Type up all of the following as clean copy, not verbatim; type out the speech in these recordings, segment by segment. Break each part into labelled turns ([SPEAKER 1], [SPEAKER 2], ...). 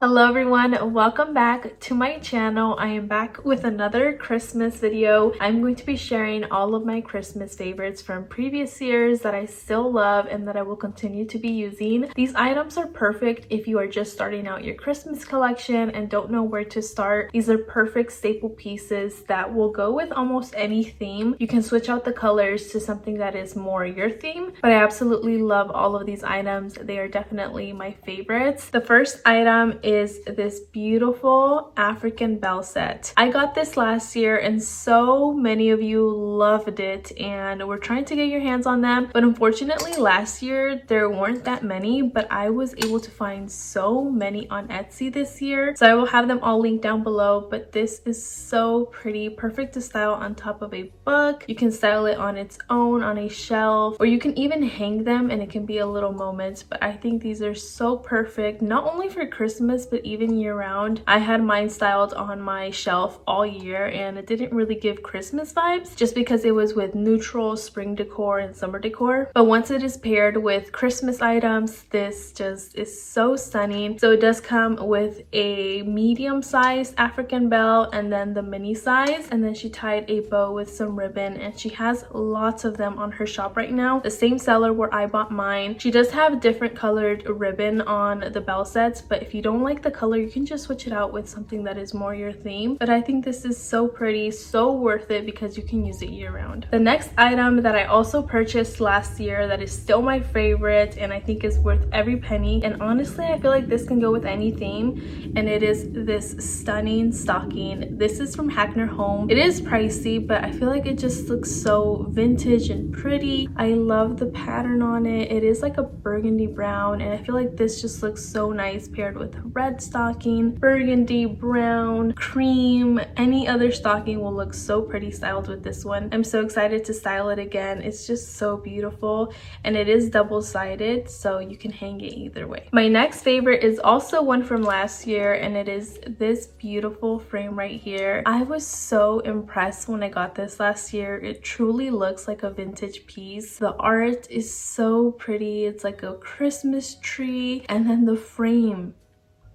[SPEAKER 1] Hello everyone, welcome back to my channel. I am back with another Christmas video. I'm going to be sharing all of my Christmas favorites from previous years that I still love and that I will continue to be using. These items are perfect if you are just starting out your Christmas collection and don't know where to start. These are perfect staple pieces that will go with almost any theme. You can switch out the colors to something that is more your theme, but I absolutely love all of these items. They are definitely my favorites. The first item is this beautiful African bell set. I got this last year and so many of you loved it and were trying to get your hands on them, but unfortunately last year there weren't that many, but I was able to find so many on Etsy this year, so I will have them all linked down below. But this is so pretty, perfect to style on top of a book. You can style it on its own on a shelf, or you can even hang them and it can be a little moment. But I think these are so perfect, not only for Christmas but even year round. I had mine styled on my shelf all year and it didn't really give Christmas vibes just because it was with neutral spring decor and summer decor. But once it is paired with Christmas items, this just is so stunning. So it does come with a medium-sized African bell and then the mini size, and then she tied a bow with some ribbon, and she has lots of them on her shop right now. The same seller where I bought mine, she does have different colored ribbon on the bell sets, but if you don't like the color, you can just switch it out with something that is more your theme. But I think this is so pretty, so worth it because you can use it year round. The next item that I also purchased last year that is still my favorite and I think is worth every penny, and honestly I feel like this can go with any theme, and it is this stunning stocking. This is from Hackner Home. It is pricey, but I feel like it just looks so vintage and pretty. I love the pattern on it. It is like a burgundy brown, and I feel like this just looks so nice paired with red stocking, burgundy, brown, cream. Any other stocking will look so pretty styled with this one. I'm so excited to style it again. It's just so beautiful, and it is double-sided, so you can hang it either way. My next favorite is also one from last year, and it is this beautiful frame right here. I was so impressed when I got this last year. It truly looks like a vintage piece. The art is so pretty. It's like a Christmas tree, and then the frame,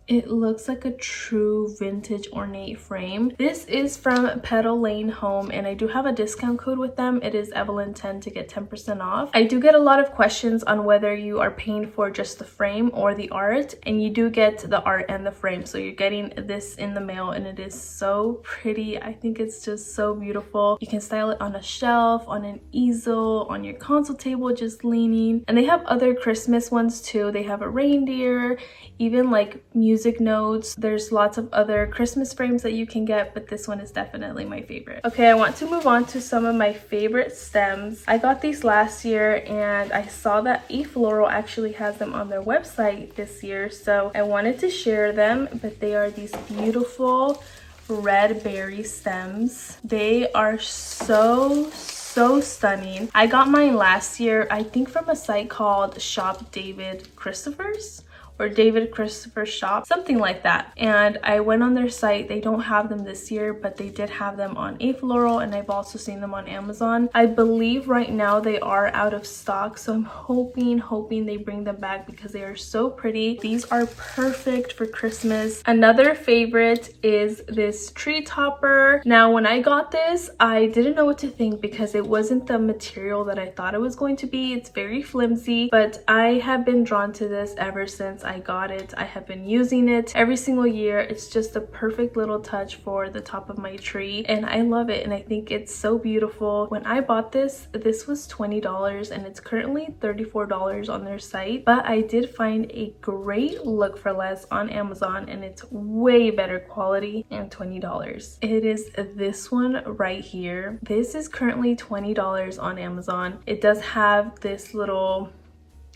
[SPEAKER 1] it looks like a true vintage ornate frame. This is from Petal Lane Home, and I do have a discount code with them. It is Evelyn10 to get 10% off. I do get a lot of questions on whether you are paying for just the frame or the art, and you do get the art and the frame. So you're getting this in the mail, and it is so pretty. I think it's just so beautiful. You can style it on a shelf, on an easel, on your console table, just leaning. And they have other Christmas ones too. They have a reindeer, even like music notes. There's lots of other Christmas frames that you can get, but this one is definitely my favorite. Okay, I want to move on to some of my favorite stems. I got these last year and I saw that eFloral actually has them on their website this year, so I wanted to share them. But they are these beautiful red berry stems. They are so stunning. I got mine last year, I think from a site called Shop David Christopher's or David Christopher Shop, something like that. And I went on their site. They don't have them this year, but they did have them on eFloral, and I've also seen them on Amazon. I believe right now they are out of stock, so I'm hoping they bring them back because they are so pretty. These are perfect for Christmas. Another favorite is this tree topper. Now, when I got this, I didn't know what to think because it wasn't the material that I thought it was going to be. It's very flimsy, but I have been drawn to this ever since I got it. I have been using it every single year. It's just a perfect little touch for the top of my tree, and I love it, and I think it's so beautiful. When I bought this was $20 and it's currently $34 on their site, but I did find a great look for less on Amazon, and it's way better quality and $20. It is this one right here. This is currently $20 on Amazon. It does have this little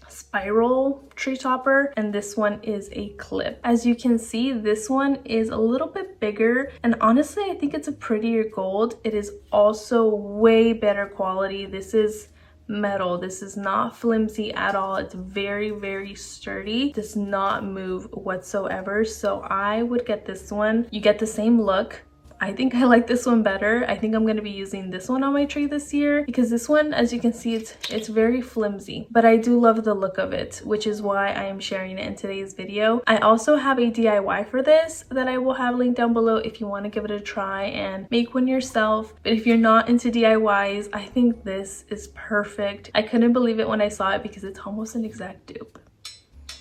[SPEAKER 1] spiral tree topper, and this one is a clip. As you can see, this one is a little bit bigger, and honestly I think it's a prettier gold. It is also way better quality. This is metal. This is not flimsy at all. It's very sturdy, does not move whatsoever. So I would get this one. You get the same look. I think I like this one better. I think I'm going to be using this one on my tree this year because this one, as you can see, it's very flimsy, but I do love the look of it, which is why I am sharing it in today's video. I also have a DIY for this that I will have linked down below if you want to give it a try and make one yourself. But if you're not into DIYs, I think this is perfect. I couldn't believe it when I saw it because it's almost an exact dupe.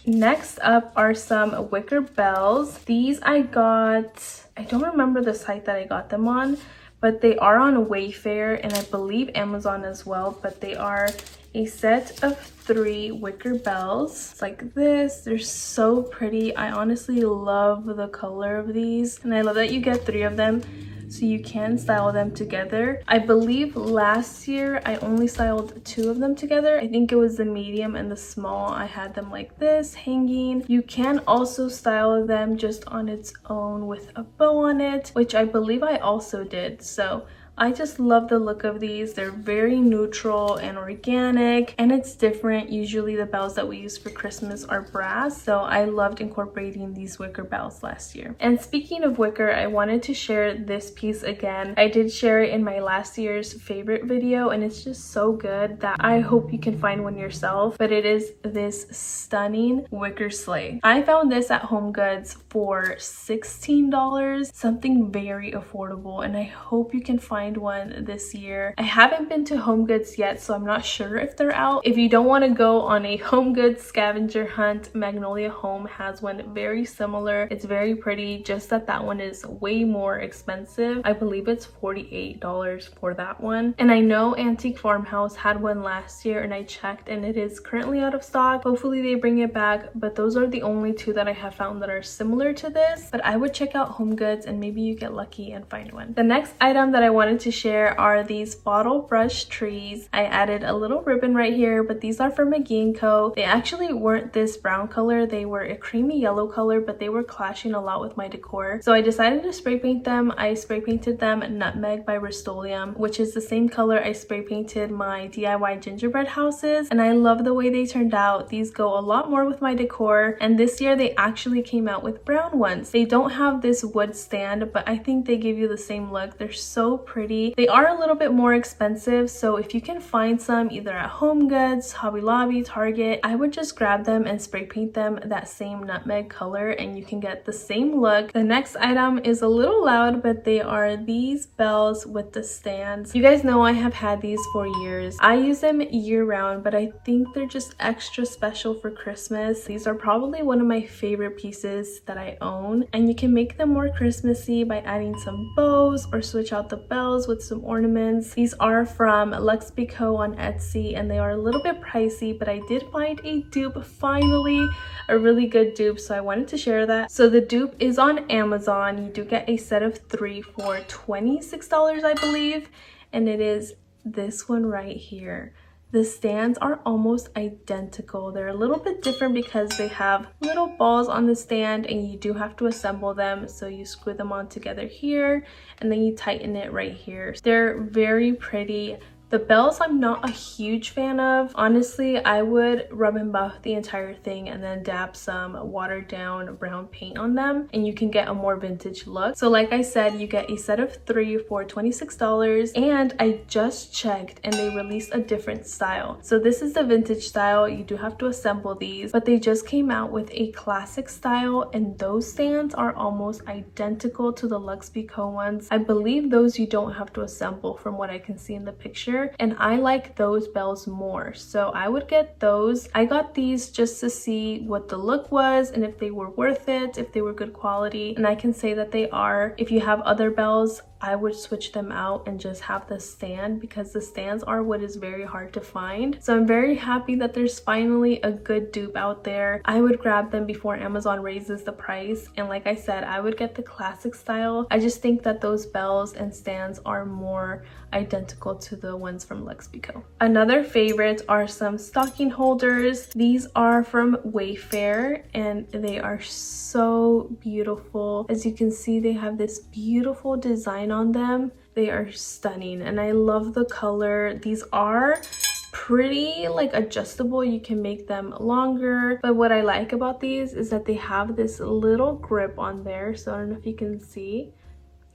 [SPEAKER 1] Next up are some wicker bells. These I got, I don't remember the site that I got them on, but they are on Wayfair and I believe Amazon as well. But they are a set of 3 wicker bells. It's like this. They're so pretty. I honestly love the color of these, and I love that you get 3 of them so you can style them together. I believe last year I only styled 2 of them together. I think it was the medium and the small. I had them like this hanging. You can also style them just on its own with a bow on it, which I believe I also did. So I just love the look of these. They're very neutral and organic, and it's different. Usually the bells that we use for Christmas are brass, so I loved incorporating these wicker bells last year. And speaking of wicker, I wanted to share this piece again. I did share it in my last year's favorite video, and it's just so good that I hope you can find one yourself. But it is this stunning wicker sleigh. I found this at Home Goods for $16, something very affordable, and I hope you can find one this year. I haven't been to Home Goods yet, so I'm not sure if they're out. If you don't want to go on a Home Goods scavenger hunt, Magnolia Home has one very similar. It's very pretty, just that that one is way more expensive. I believe it's $48 for that one. And I know Antique Farmhouse had one last year and I checked and it is currently out of stock. Hopefully they bring it back, but those are the only 2 that I have found that are similar to this. But I would check out Home Goods and maybe you get lucky and find one. The next item that I wanted to share are these bottle brush trees. I added a little ribbon right here, but these are from McGee & Co. They actually weren't this brown color. They were a creamy yellow color, but they were clashing a lot with my decor. So I decided to spray paint them. I spray painted them Nutmeg by Rust-Oleum, which is the same color I spray painted my DIY gingerbread houses. And I love the way they turned out. These go a lot more with my decor. And this year they actually came out with brown ones. They don't have this wood stand, but I think they give you the same look. They're so pretty. They are a little bit more expensive, so if you can find some either at Home Goods, Hobby Lobby, Target, I would just grab them and spray paint them that same nutmeg color and you can get the same look. The next item is a little loud, but they are these bells with the stands. You guys know I have had these for years. I use them year round, but I think they're just extra special for Christmas. These are probably one of my favorite pieces that I own, and you can make them more Christmassy by adding some bows or switch out the bells with some ornaments. These are from Luxby Co on Etsy and they are a little bit pricey, but I did find a dupe, finally a really good dupe, so I wanted to share that. So the dupe is on Amazon. You do get a set of 3 for $26, I believe, and it is this one right here. The stands are almost identical. They're a little bit different because they have little balls on the stand and you do have to assemble them. So you screw them on together here and then you tighten it right here. They're very pretty. The bells I'm not a huge fan of. Honestly, I would rub and buff the entire thing and then dab some watered down brown paint on them and you can get a more vintage look. So like I said, you get a set of 3 for $26, and I just checked and they released a different style. So this is the vintage style. You do have to assemble these, but they just came out with a classic style and those stands are almost identical to the Luxby Co ones. I believe those you don't have to assemble from what I can see in the picture. And I like those bells more, so I would get those. I got these just to see what the look was and if they were worth it, if they were good quality, and I can say that they are. If you have other bells, I would switch them out and just have the stand because the stands are what is very hard to find. So I'm very happy that there's finally a good dupe out there. I would grab them before Amazon raises the price, and like I said, I would get the classic style. I just think that those bells and stands are more identical to the ones from Luxby Co. Another favorite are some stocking holders. These are from Wayfair and they are so beautiful. As you can see, they have this beautiful design on them. They are stunning and I love the color. These are pretty like adjustable. You can make them longer, but what I like about these is that they have this little grip on there. So I don't know if you can see.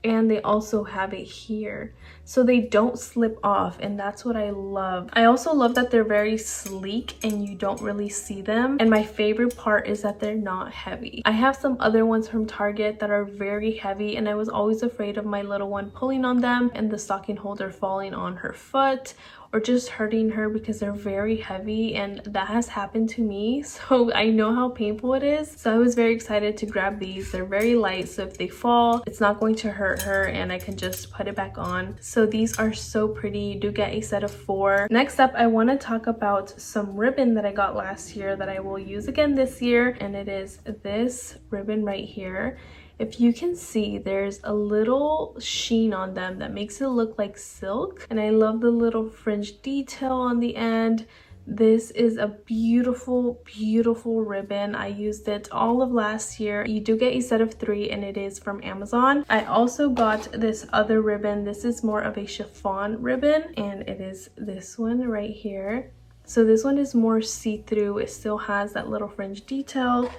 [SPEAKER 1] and they also have it here, so they don't slip off, and that's what I love. I also love that they're very sleek and you don't really see them, and my favorite part is that they're not heavy. I have some other ones from Target that are very heavy, and I was always afraid of my little one pulling on them and the stocking holder falling on her foot or just hurting her because they're very heavy, and that has happened to me, so I know how painful it is. So I was very excited to grab these. They're very light, so if they fall, it's not going to hurt her and I can just put it back on. So these are so pretty. You do get a set of 4. Next up, I want to talk about some ribbon that I got last year that I will use again this year, and it is this ribbon right here. If you can see, there's a little sheen on them that makes it look like silk, and I love the little fringe detail on the end. This is a beautiful, beautiful ribbon. I used it all of last year. You do get a set of 3, and it is from Amazon. I also got this other ribbon. This is more of a chiffon ribbon, and it is this one right here. So this one is more see-through. It still has that little fringe detail.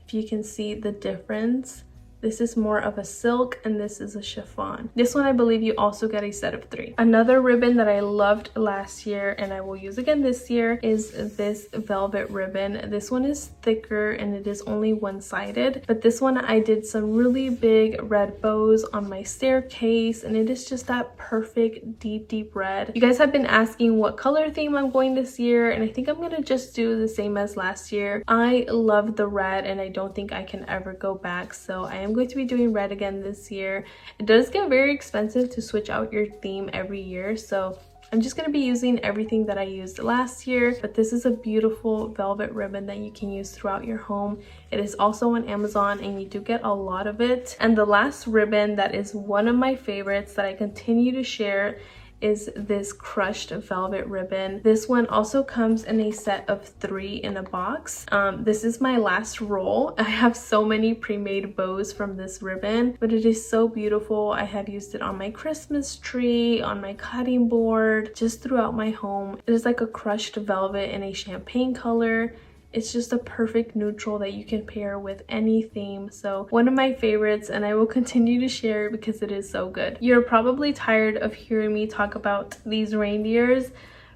[SPEAKER 1] If you can see the difference. This is more of a silk, and this is a chiffon. This one, I believe you also get a set of 3. Another ribbon that I loved last year and I will use again this year is this velvet ribbon. This one is thicker and it is only one-sided, but this one I did some really big red bows on my staircase, and it is just that perfect deep red. You guys have been asking what color theme I'm going this year, and I think I'm gonna just do the same as last year. I love the red and I don't think I can ever go back, so I am going to be doing red again this year. It does get very expensive to switch out your theme every year, so I'm just going to be using everything that I used last year, but this is a beautiful velvet ribbon that you can use throughout your home. It is also on Amazon and you do get a lot of it. And the last ribbon that is one of my favorites that I continue to share is this crushed velvet ribbon. This one also comes in a set of 3 in a box. This is my last roll. I have so many pre-made bows from this ribbon, but it is so beautiful. I have used it on my Christmas tree, on my cutting board, just throughout my home. It is like a crushed velvet in a champagne color. It's just a perfect neutral that you can pair with any theme. So one of my favorites, and I will continue to share it because it is so good. You're probably tired of hearing me talk about these reindeers,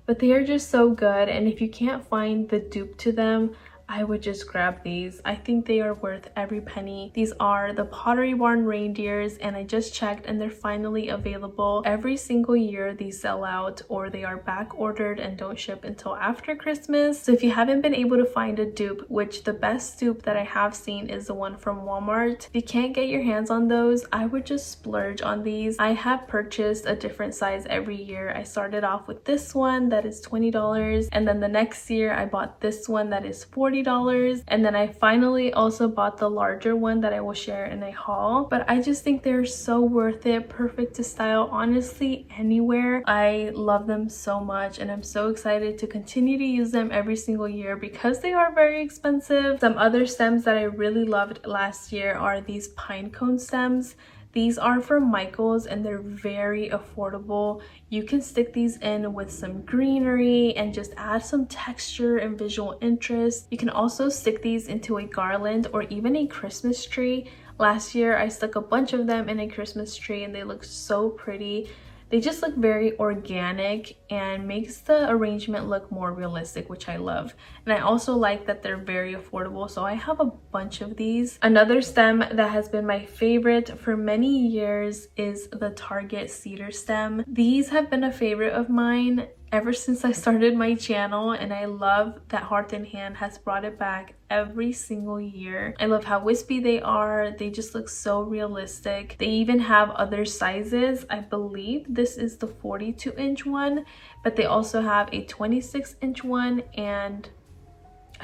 [SPEAKER 1] but they are just so good. And if you can't find the dupe to them, I would just grab these. I think they are worth every penny. These are the Pottery Barn reindeers, and I just checked and they're finally available. Every single year these sell out or they are back ordered and don't ship until after Christmas. So if you haven't been able to find a dupe, which the best dupe that I have seen is the one from Walmart, if you can't get your hands on those, I would just splurge on these. I have purchased a different size every year. I started off with this one that is $20, and then the next year I bought this one that is $40, and then I finally also bought the larger one that I will share in a haul. But I just think they're so worth it, perfect to style honestly anywhere. I love them so much, and I'm so excited to continue to use them every single year because they are very expensive. Some other stems that I really loved last year are these pine cone stems. These are from Michael's and they're very affordable. You can stick these in with some greenery and just add some texture and visual interest. You can also stick these into a garland or even a Christmas tree. Last year I stuck a bunch of them in a Christmas tree and they look so pretty. They just look very organic and makes the arrangement look more realistic, which I love. And I also like that they're very affordable, so I have a bunch of these. Another stem that has been my favorite for many years is the Target cedar stem. These have been a favorite of mine ever since I started my channel, and I love that Hearth and Hand has brought it back every single year. I love how wispy they are. They just look so realistic. They even have other sizes. I believe this is the 42-inch one, but they also have a 26-inch one, and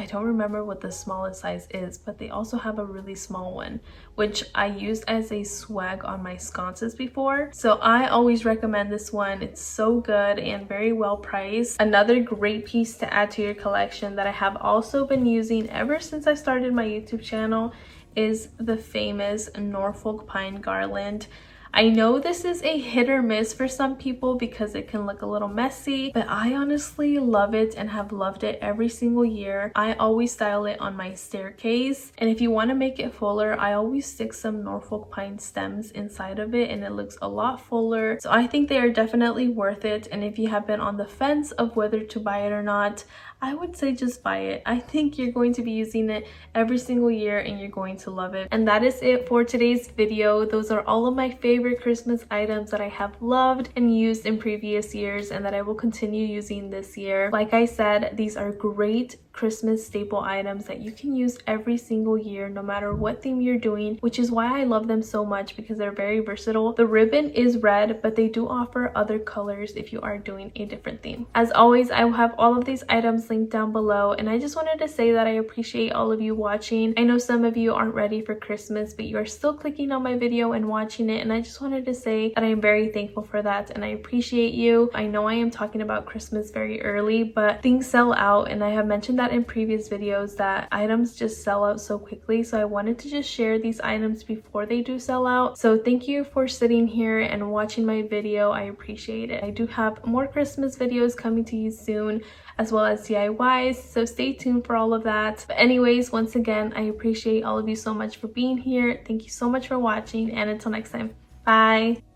[SPEAKER 1] I don't remember what the smallest size is, but they also have a really small one, which I used as a swag on my sconces before. So I always recommend this one. It's so good and very well priced. Another great piece to add to your collection that I have also been using ever since I started my YouTube channel is the famous Norfolk pine garland. I know this is a hit or miss for some people because it can look a little messy, but I honestly love it and have loved it every single year. I always style it on my staircase, and if you want to make it fuller, I always stick some Norfolk pine stems inside of it and it looks a lot fuller. So I think they are definitely worth it, and if you have been on the fence of whether to buy it or not, I would say just buy it. I think you're going to be using it every single year and you're going to love it. And that is it for today's video. Those are all of my favorite Christmas items that I have loved and used in previous years and that I will continue using this year. Like I said, these are great Christmas staple items that you can use every single year no matter what theme you're doing, which is why I love them so much because they're very versatile. The ribbon is red, but they do offer other colors if you are doing a different theme. As always, I will have all of these items linked down below, and I just wanted to say that I appreciate all of you watching. I know some of you aren't ready for Christmas, but you are still clicking on my video and watching it, and I just wanted to say that I am very thankful for that and I appreciate you. I know I am talking about Christmas very early, but things sell out, and I have mentioned that in previous videos that items just sell out so quickly, so I wanted to just share these items before they do sell out. So thank you for sitting here and watching my video. I appreciate it. I do have more Christmas videos coming to you soon, as well as DIYs, so stay tuned for all of that. But anyways, once again, I appreciate all of you so much for being here. Thank you so much for watching, and until next time, bye.